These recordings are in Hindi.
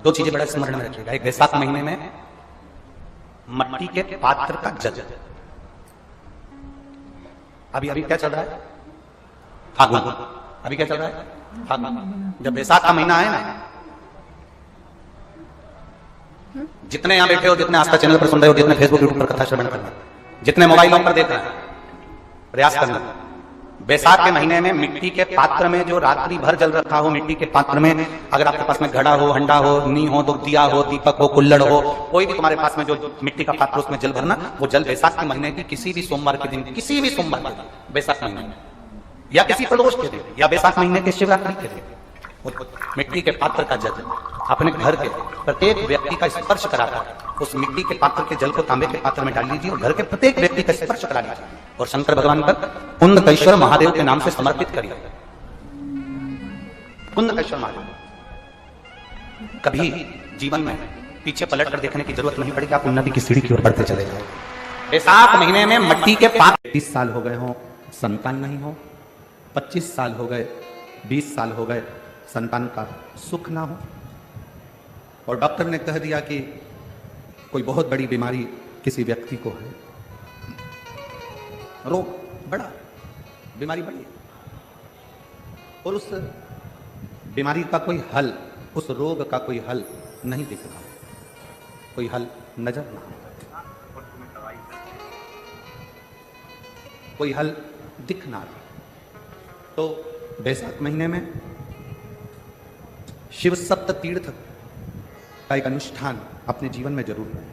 दो चीजें बड़ा स्मरण में रखिएगा। एक वैशाख महीने में मट्टी के पात्र का जल, अभी अभी क्या चल रहा है, फागुन। अभी क्या चल रहा है, फागुन। जब वैशाख का महीना आए ना, जितने यहां बैठे हो, जितने आस्था चैनल पर सुन रहे हो, जितने फेसबुक यूट्यूब पर कथा श्रवण कर रहे हो, जितने मोबाइलों पर देख रहे हैं, प्रयास करना वैशाख के महीने में मिट्टी के पात्र में जो रात्रि भर जल रखा हो, मिट्टी के पात्र में, अगर आपके पास में घड़ा हो, हंडा हो, नी हो, तो दिया हो, दीपक हो, कुल्लड़ हो, कोई भी तुम्हारे पास में जो मिट्टी का पात्र उसमें जल भरना, वो जल वैशाख के महीने की किसी भी सोमवार के दिन, किसी भी सोमवार के दिन, वैशाख महीने में या किसी प्रदोष के दिन या वैशाख महीने के शिवरात्रि के दिन, मिट्टी के पात्र का जल अपने घर के प्रत्येक व्यक्ति का स्पर्श कराकर उस मिट्टी के पात्र के जल को तांबे के पात्र में डाल लीजिए और घर के प्रत्येक व्यक्ति का स्पर्श करा लीजिए और शंकर भगवान पर कुंदकेश्वर महादेव के नाम से समर्पित करिए। कुंदकेश्वर महादेव। कभी जीवन में पीछे पलट कर देखने की जरूरत नहीं पड़ेगी, आप उन्नति की सीढ़ी की ओर बढ़ते चले जाएंगे। वैशाख महीने में मट्टी के पात्र, 30 साल हो गए हो संतान नहीं हो, 25 साल हो गए, 20 साल हो गए, संतान का सुख ना हो, और डॉक्टर ने कह दिया कि कोई बहुत बड़ी बीमारी किसी व्यक्ति को है, रोग बड़ा, बीमारी बड़ी, और उस बीमारी का कोई हल, उस रोग का कोई हल नहीं दिख रहा, कोई हल नजर ना आता, कोई हल दिख ना रहा, तो वैशाख महीने में शिव सप्त तीर्थ का एक अनुष्ठान अपने जीवन में जरूर करें।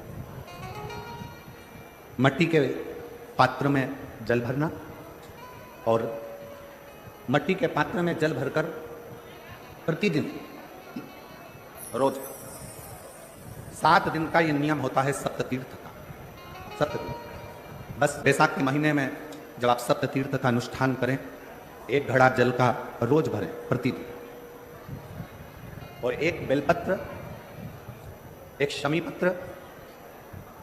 मट्टी के पात्र में जल भरना और मट्टी के पात्र में जल भरकर प्रतिदिन रोज 7 दिन का यह नियम होता है सप्त तीर्थ का। सप्त तीर्थ, बस वैशाख के महीने में जब आप सप्त तीर्थ का अनुष्ठान करें, 1 घड़ा जल का रोज भरें प्रतिदिन, और 1 बेलपत्र, 1 शमी पत्र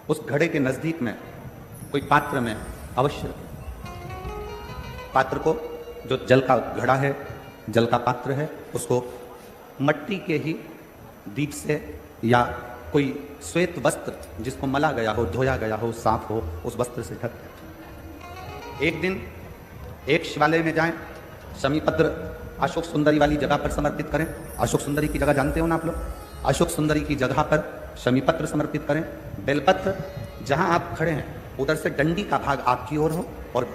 उस घड़े के नजदीक में कोई पात्र में अवश्य रखें। पात्र को, जो जल का घड़ा है, जल का पात्र है, उसको मट्टी के ही दीप से या कोई श्वेत वस्त्र जिसको मला गया हो, धोया गया हो, साफ हो, उस वस्त्र से ढक दें। एक दिन एक शिवालय में जाएं, शमी पत्र अशोक सुंदरी वाली जगह पर समर्पित करें। अशोक सुंदरी की जगह जानते हो ना आप लोग, अशोक सुंदरी की जगह पर शमी पत्र समर्पित करें। बेलपत्र जहां आप खड़े हैं उधर से डंडी का भाग आपकी ओर हो, और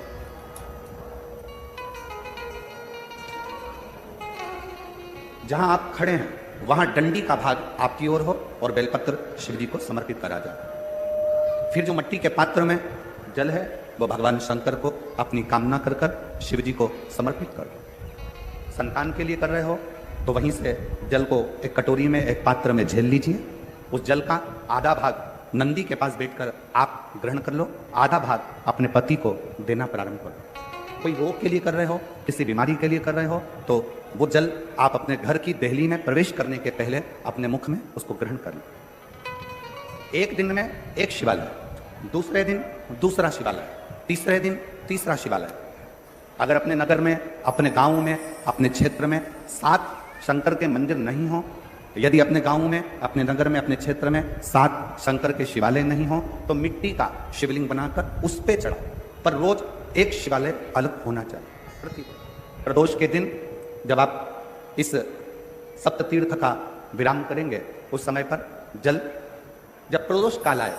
जहां आप खड़े हैं वहां डंडी का भाग आपकी ओर हो और बेलपत्र शिव जी को समर्पित करा जाए। फिर जो मट्टी के पात्र में जल है वो भगवान शंकर को अपनी कामना कर कर शिव जी को समर्पित कर दो। संतान के लिए कर रहे हो तो वहीं से जल को एक कटोरी में, एक पात्र में झेल लीजिए। उस जल का आधा भाग नंदी के पास बैठकर आप ग्रहण कर लो, आधा भाग अपने पति को देना प्रारंभ कर लो। कोई रोग के लिए कर रहे हो, किसी बीमारी के लिए कर रहे हो, तो वो जल आप अपने घर की देहली में प्रवेश करने के पहले अपने मुख में उसको ग्रहण कर लो। एक दिन में एक शिवालय, दूसरे दिन दूसरा शिवालय, तीसरे दिन तीसरा शिवालय। अगर अपने नगर में, अपने गांव में, अपने क्षेत्र में 7 शंकर के मंदिर नहीं हो, यदि अपने गांव में, अपने नगर में, अपने क्षेत्र में 7 शंकर के शिवालय नहीं हो, तो मिट्टी का शिवलिंग बनाकर उस पे चढ़ाओ, पर रोज एक शिवालय अलग होना चाहिए। प्रदोष के दिन जब आप इस सप्त तीर्थ का विराम करेंगे, उस समय पर जल, जब प्रदोष काल आए,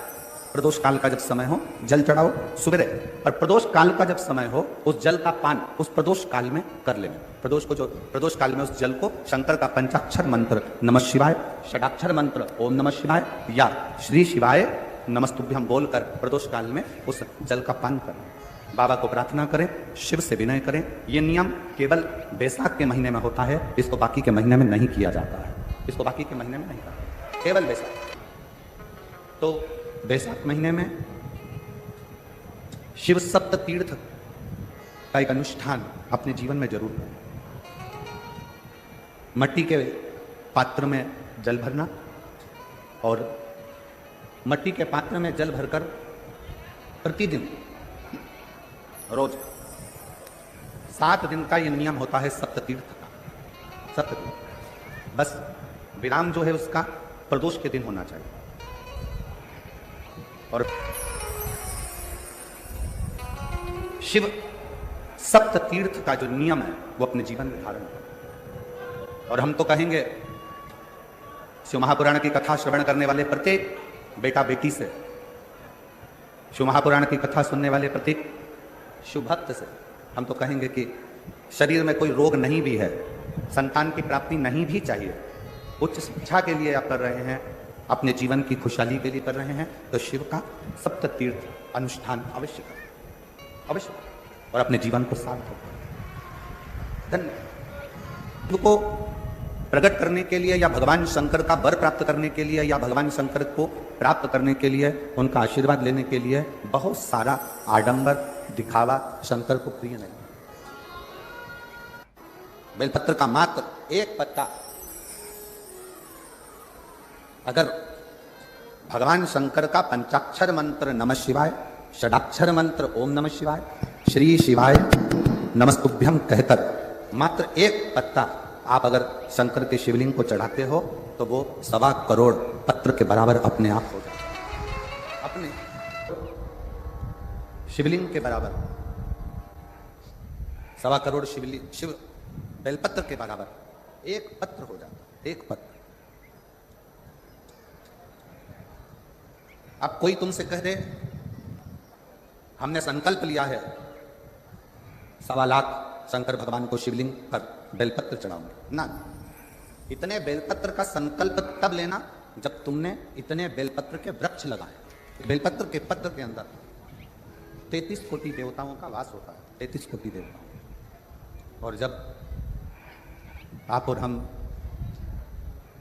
प्रदोष काल का जब समय हो जल चढ़ाओ सुबह, और प्रदोष काल का जब समय हो उस जल का पान उस प्रदोष काल में कर लेना। प्रदोष काल में उस जल को शंकर का पंचाक्षर मंत्र नमः शिवाय, षडाक्षर मंत्र ओम नमः शिवाय या श्री शिवाय नमस्तुभ्यम बोलकर प्रदोष काल में उस जल का पान करें। बाबा को प्रार्थना करें, शिव से विनय करें। ये नियम केवल वैशाख के महीने में होता है, इसको बाकी के महीने में नहीं किया जाता है, इसको बाकी के महीने में नहीं करता, केवल वैशाख। तो वैशाख महीने में शिव सप्त तीर्थ का एक अनुष्ठान अपने जीवन में जरूर करें। मट्टी के पात्र में जल भरना और मट्टी के पात्र में जल भरकर प्रतिदिन रोज 7 दिन का यह नियम होता है सप्त तीर्थ का। सप्त तीर्थ, बस विराम जो है उसका प्रदोष के दिन होना चाहिए। और शिव सप्त तीर्थ का जो नियम है वो अपने जीवन में धारण करें। और हम तो कहेंगे शिव महापुराण की कथा श्रवण करने वाले प्रत्येक बेटा बेटी से, शिव महापुराण की कथा सुनने वाले प्रत्येक शिव भक्त से हम तो कहेंगे कि शरीर में कोई रोग नहीं भी है, संतान की प्राप्ति नहीं भी चाहिए, उच्च शिक्षा के लिए आप कर रहे हैं, अपने जीवन की खुशहाली के लिए कर रहे हैं, तो शिव का सप्त तीर्थ अनुष्ठान अवश्य करें, अवश्य, और अपने जीवन को सार्थक करें। धन्यवाद। शिव को प्रकट करने के लिए या भगवान शंकर का वर प्राप्त करने के लिए या भगवान शंकर को प्राप्त करने के लिए, उनका आशीर्वाद लेने के लिए बहुत सारा आडंबर दिखावा शंकर को प्रिय नहीं। बेलपत्र का मात्र एक पत्ता अगर भगवान शंकर का पंचाक्षर मंत्र नमः शिवाय, षडाक्षर मंत्र ओम नमः शिवाय, श्री शिवाय नमस्तुभ्यं कहकर मात्र एक पत्ता आप अगर शंकर के शिवलिंग को चढ़ाते हो तो वो 1.25 करोड़ पत्र के बराबर अपने आप हो जाता है। अपने शिवलिंग के बराबर 1.25 करोड़ शिव बेलपत्र के बराबर एक पत्र हो जाता है, एक पत्र। अब कोई तुमसे कह दे हमने संकल्प लिया है 1.25 लाख शंकर भगवान को शिवलिंग पर बेलपत्र चढ़ाऊंगे, ना, इतने बेलपत्र का संकल्प तब लेना जब तुमने इतने बेलपत्र के वृक्ष लगाए। बेलपत्र के पत्र के अंदर 33 कोटि देवताओं का वास होता है, 33 कोटि देवताओं। और जब आप और हम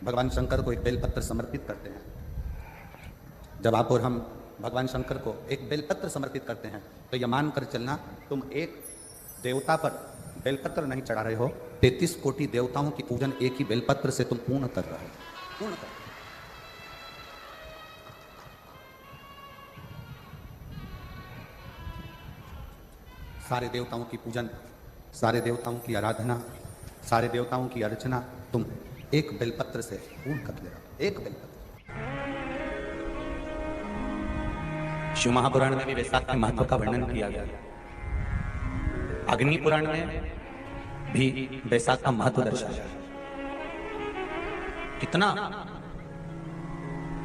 भगवान शंकर को एक बेलपत्र समर्पित करते हैं, जब आप और हम भगवान शंकर को एक बेलपत्र समर्पित करते हैं, तो यह मानकर चलना तुम एक देवता पर बेलपत्र नहीं चढ़ा रहे हो, 33 कोटि देवताओं की पूजन एक ही बेलपत्र से तुम पूर्ण कर रहे हो, पूर्ण कर। सारे देवताओं की पूजन, सारे देवताओं की आराधना, सारे देवताओं की अर्चना तुम एक बेलपत्र से पूर्ण कर ले रहे हो, एक बेलपत्र। शिव महापुराण में भी वैशाख के महत्व का वर्णन किया गया। अग्नि पुराण में भी वैशाख का महत्व दर्शाया। कितना,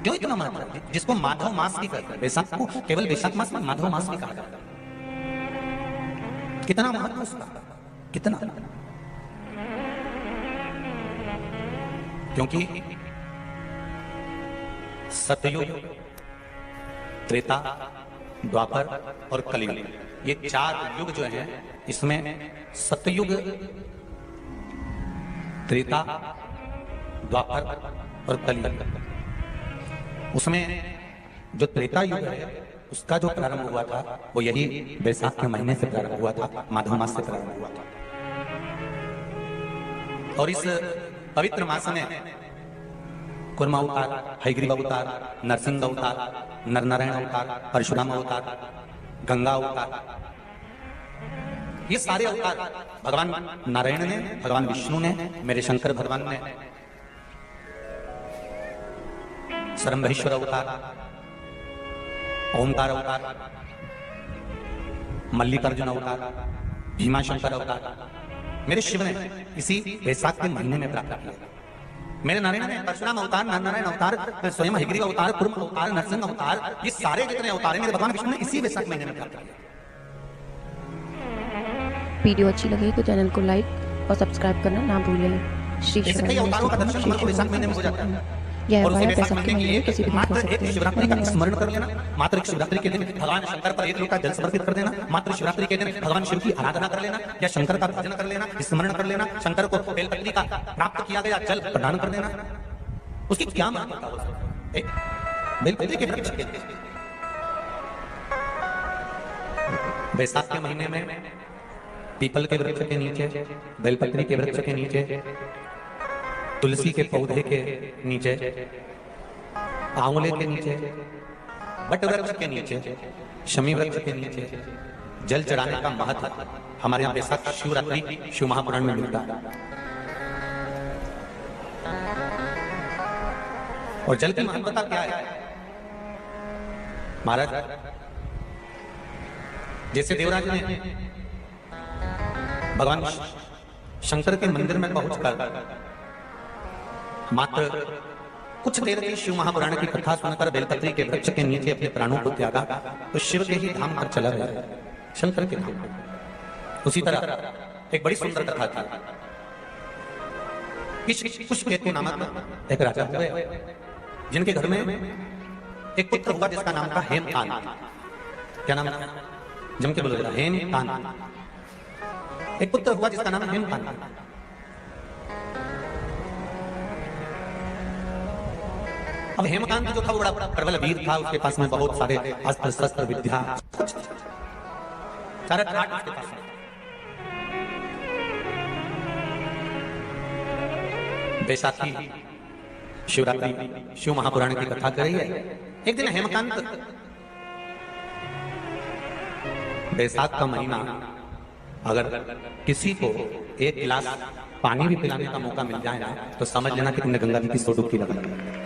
क्यों इतना महत्व है? जिसको माधव मास भी कहते हैं, वैशाख को केवल वैशाख मास में माधव मास भी कहा जाता है। कितना महत्व उसका, कितना, क्योंकि सतयुग, त्रेता, द्वापर और कलियुग, ये 4 युग जो हैं, इसमें सतयुग, त्रेता, द्वापर और कलियुग, उसमें जो त्रेता युग है उसका जो प्रारंभ हुआ था वो यही वैशाख के महीने से प्रारंभ हुआ था, माधव मास से प्रारंभ हुआ था। और इस पवित्र मास में कुर्मा अवतार, हयग्रीव अवतार, नरसिंह अवतार, नरनारायण अवतार, परशुराम अवतार, गंगा अवतार, ये सारे अवतार भगवान नारायण ने, भगवान विष्णु ने, मेरे शंकर भगवान ने, सरंभेश्वर अवतार, ओमकार अवतार, मल्लिकार्जुन अवतार, भीमाशंकर अवतार मेरे शिव ने इसी वैशाख के महीने में प्राप्त किया। मेरे नारायण ने परशुराम अवतार, नारायण अवतार, स्वयं हयग्रीव अवतार, कुर्म अवतार, नरसिंह अवतार, ये सारे जितने अवतार हैं मेरे भगवान विष्णु ने इसी वैशाख महीने में प्राप्त किया। वीडियो अच्छी लगी तो चैनल को लाइक और सब्सक्राइब करना ना भूलें। श्री अवतारों का दर्शन हमारे वैशाख महीने में हो जाता है। और उसी वैशाख महीने के लिए मात्र एक शिवरात्रि का स्मरण कर लेना, मात्र शिवरात्रि के दिन भगवान शंकर पर 1 लोटा जल समर्पित कर देना, मात्र शिवरात्रि के दिन भगवान शिव की आराधना कर लेना या शंकर का भजन कर लेना, स्मरण कर लेना, शंकर को बेलपत्री का प्राप्त किया गया जल प्रदान कर देना। उसकी क्या महत्ता है? बेलपत्री के वृक्ष के वैशाख के महीने में पीपल के वृक्ष के नीचे, बेलपत्री के वृक्ष के नीचे, तुलसी के पौधे के नीचे, आंवले के नीचे, वट वृक्ष के नीचे, शमी वृक्ष के नीचे जल चढ़ाने का महत्व हमारे यहाँ वैशाख शिवरात्रि शिव महापुराण में मिलता है। और जल की महत्वता क्या है महाराज? जैसे देवराज ने भगवान शंकर के मंदिर में पहुंचकर मात्र कुछ देर की शिव महापुराण की कथा सुनकर बेलपत्री के वृक्ष के नीचे अपने प्राणों को त्यागा, तो शिव के ही धाम पर चला गया, शंकर के धाम। उसी तरह एक बड़ी सुंदर कथा थी। पुष्पकेतु नामक एक राजा हुए, जिनके घर में एक पुत्र हुआ जिसका नाम था हेमकांत। क्या नाम था? जम के बोलो, हेमकांत। एक पुत्र हुआ जिसका नाम हेमकांत। अब हेमकांत जो था वो बड़ा प्रबल वीर था, उसके पास में बहुत सारे अस्त्र शस्त्र विद्या सारा ठाट उसके पास में। बैसाखी शिवरात्रि शिव महापुराण की कथा कर रही है। एक दिन हेमकांत बैसाख का महीना, अगर किसी को एक गिलास पानी भी पिलाने का मौका मिल जाए ना, तो समझ लेना कि तुमने गंगा जी की 100 डुबकी लगा दी।